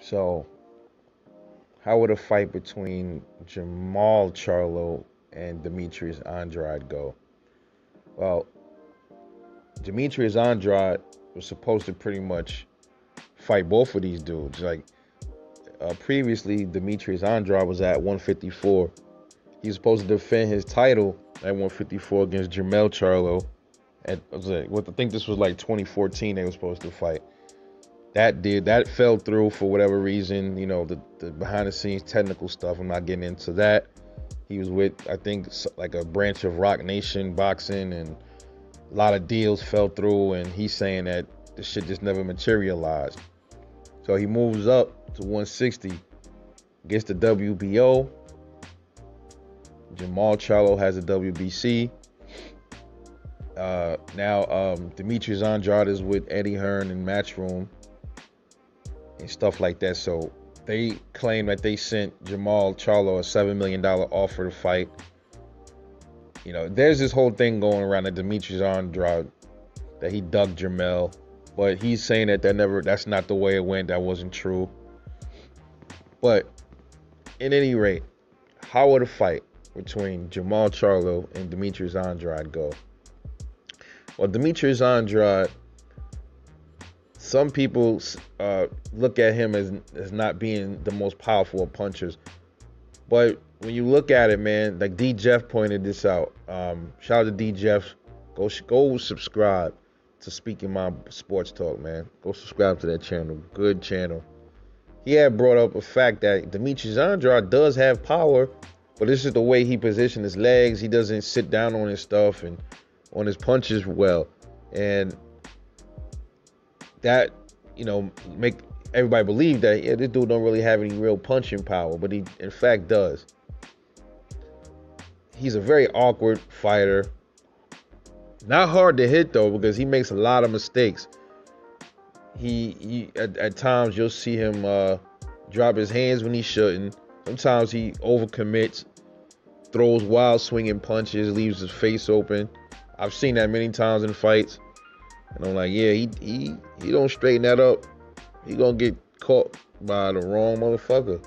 So, how would a fight between Jermall Charlo and Demetrius Andrade go? Well, Demetrius Andrade was supposed to pretty much fight both of these dudes. Previously, Demetrius Andrade was at 154. He's supposed to defend his title at 154 against Jermall Charlo. I think this was like 2014. They were supposed to fight. That fell through for whatever reason. The behind the scenes technical stuff. I'm not getting into that. He was with, I think, like a branch of Rock Nation Boxing, and a lot of deals fell through. And he's saying that the shit just never materialized. So he moves up to 160, gets the WBO. Jermall Charlo has a WBC. Now Demetrius Andrade is with Eddie Hearn in Matchroom and stuff like that. So they claim that they sent Jermall Charlo a $7 million offer to fight. There's this whole thing going around that Demetrius Andrade, that he dug Jermall, but he's saying that's not the way it went. That wasn't true. But at any rate, how would a fight between Jermall Charlo and Demetrius Andrade go? Well, Demetrius Andrade, some people look at him as not being the most powerful of punchers. But when you look at it, man, like D. Jeff pointed this out. Shout out to D. Jeff. Go subscribe to Speaking My Sports Talk, man. Go subscribe to that channel. Good channel. He had brought up a fact that Demetrius Andrade does have power, but this is the way he positions his legs. He doesn't sit down on his stuff and on his punches well. And that, make everybody believe that, yeah, this dude don't really have any real punching power, but he in fact does. He's a very awkward fighter. Not hard to hit though, because he makes a lot of mistakes. He at times you'll see him drop his hands when he shouldn't. Sometimes he overcommits, throws wild swinging punches, leaves his face open. I've seen that many times in fights, and I'm like, yeah, he don't straighten that up, he gonna get caught by the wrong motherfucker.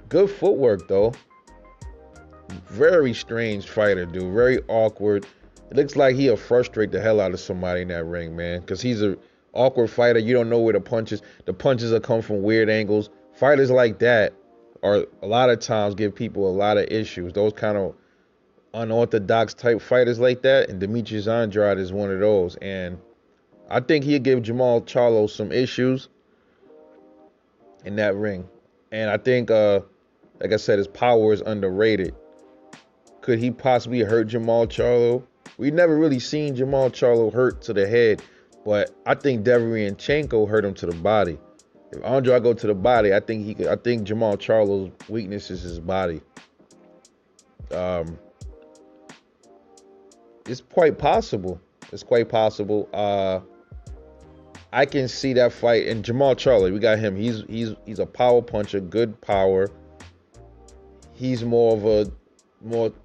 Good footwork though. Very strange fighter, dude. Very awkward. It looks like he'll frustrate the hell out of somebody in that ring, man. Because he's an awkward fighter. You don't know where the punches will come from weird angles. Fighters like that are a lot of times give people a lot of issues. Those kind of unorthodox type fighters like that. And Demetrius Andrade is one of those. And I think he'll give Jermall Charlo some issues in that ring. And I think, like I said, his power is underrated. Could he possibly hurt Jermall Charlo? We've never really seen Jermall Charlo hurt to the head, but I think Deverenchenko hurt him to the body. If Andrade go to the body, I think Jermall Charlo's weakness is his body. It's quite possible. I can see that fight. And Jermall Charlo, we got him. He's a power puncher, good power. He's more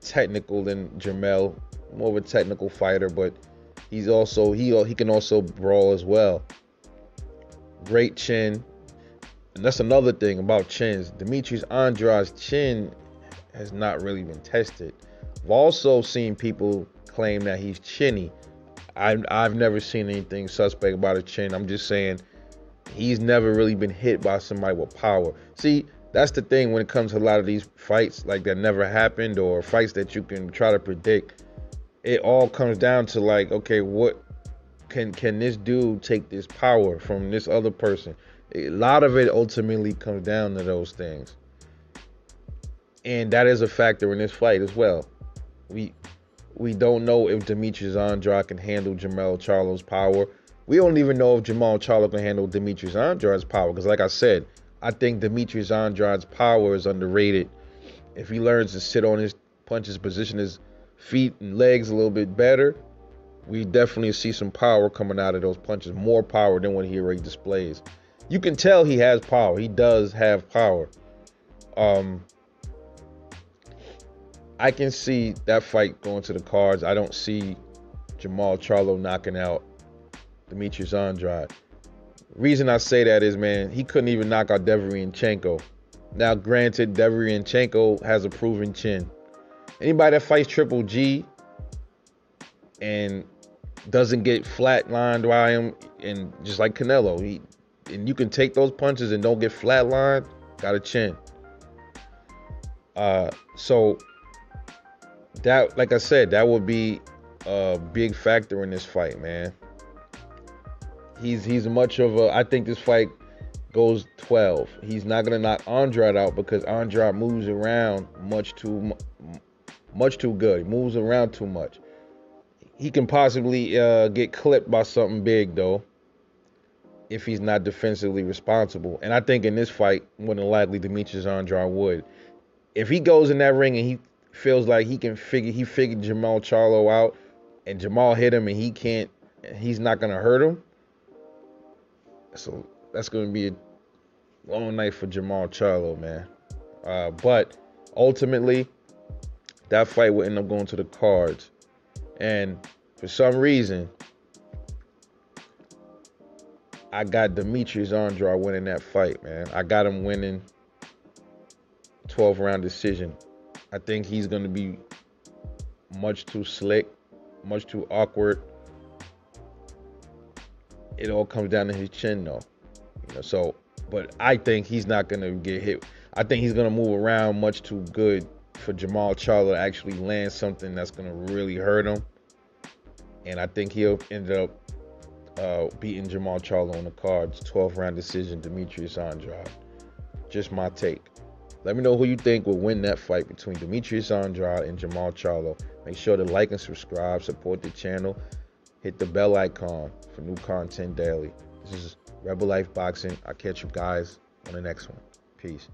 technical than Jermall, more of a technical fighter, but he can also brawl as well. Great chin. And that's another thing about chins. Demetrius Andrade's chin has not really been tested. I've also seen people claim that he's chinny. I've never seen anything suspect about his chin. I'm just saying he's never really been hit by somebody with power. See, that's the thing when it comes to a lot of these fights like that never happened, or fights that you can try to predict. It all comes down to like, okay, what can this dude take this power from this other person? A lot of it ultimately comes down to those things. And that is a factor in this fight as well. We don't know if Demetrius Andrade can handle Jermall Charlo's power. We don't even know if Jermall Charlo can handle Demetrius Andrade's power, because like I said, I think Demetrius Andrade's power is underrated. If he learns to sit on his punches, position his feet and legs a little bit better, we definitely see some power coming out of those punches. More power than what he already displays. You can tell he has power. He does have power. I can see that fight going to the cards. I don't see Jermall Charlo knocking out Demetrius Andrade. Reason I say that is, man, he couldn't even knock out Deverenchenko. Now, granted, Deverenchenko has a proven chin. Anybody that fights Triple G and doesn't get flatlined by him, and just like Canelo, and you can take those punches and don't get flatlined, got a chin. So that, like I said, that would be a big factor in this fight, man. He's much of a. I think this fight goes 12. He's not gonna knock Andrade out because Andrade moves around much too good. He moves around too much. He can possibly get clipped by something big though, if he's not defensively responsible. And I think in this fight, more than likely, Demetrius Andrade would. If he goes in that ring and he feels like he figured Jermall Charlo out, and Jermall hit him and he's not gonna hurt him. So that's gonna be a long night for Jermall Charlo, man. But ultimately, that fight will end up going to the cards. And for some reason, I got Demetrius Andrade winning that fight, man. I got him winning 12-round decision. I think he's going to be much too slick, much too awkward. It all comes down to his chin, though. But I think he's not going to get hit. I think he's going to move around much too good for Jermall Charlo to actually land something that's going to really hurt him. And I think he'll end up beating Jermall Charlo on the cards. 12-round decision, Demetrius Andrade. Just my take. Let me know who you think will win that fight between Demetrius Andrade and Jermall Charlo. Make sure to like and subscribe, support the channel, hit the bell icon for new content daily. This is Rebel Life Boxing. I'll catch you guys on the next one. Peace.